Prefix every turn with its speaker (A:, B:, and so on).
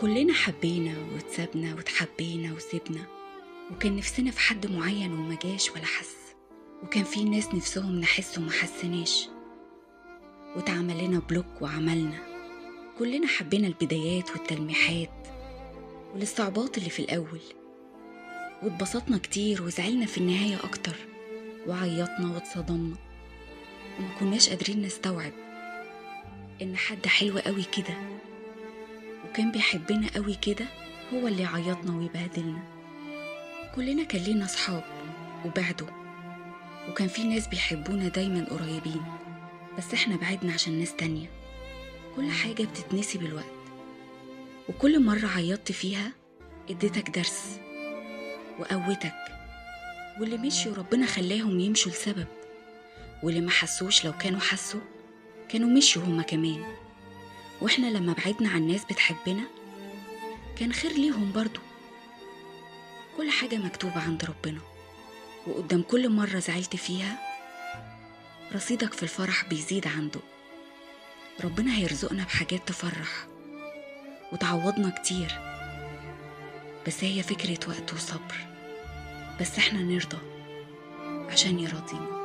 A: كلنا حبينا واتسابنا واتحبينا وسبنا، وكان نفسنا في حد معين وما جاش ولا حس، وكان في ناس نفسهم نحس وما حسناش واتعمل لنا بلوك وعملنا. كلنا حبينا البدايات والتلميحات والاستعباط اللي في الأول، واتبسطنا كتير وزعلنا في النهاية أكتر، وعيطنا واتصدمنا وما كناش قادرين نستوعب إن حد حلو قوي كده وكان بيحبنا قوي كده هو اللي يعيطنا ويبهدلنا. كلنا كان لينا صحاب وبعدوا، وكان في ناس بيحبونا دايما قريبين، بس احنا بعدنا عشان ناس تانية. كل حاجة بتتنسي بالوقت، وكل مرة عيطت فيها اديتك درس وقوتك، واللي مشيوا ربنا خلاهم يمشوا لسبب، واللي ما حسوش لو كانوا حسوا كانوا مشيوا هما كمان. واحنا لما بعدنا عن ناس بتحبنا كان خير ليهم برضو. كل حاجة مكتوبة عند ربنا، وقدام كل مرة زعلت فيها رصيدك في الفرح بيزيد عنده. ربنا هيرزقنا بحاجات تفرح وتعوضنا كتير، بس هي فكرة وقت وصبر، بس احنا نرضى عشان يراضينا.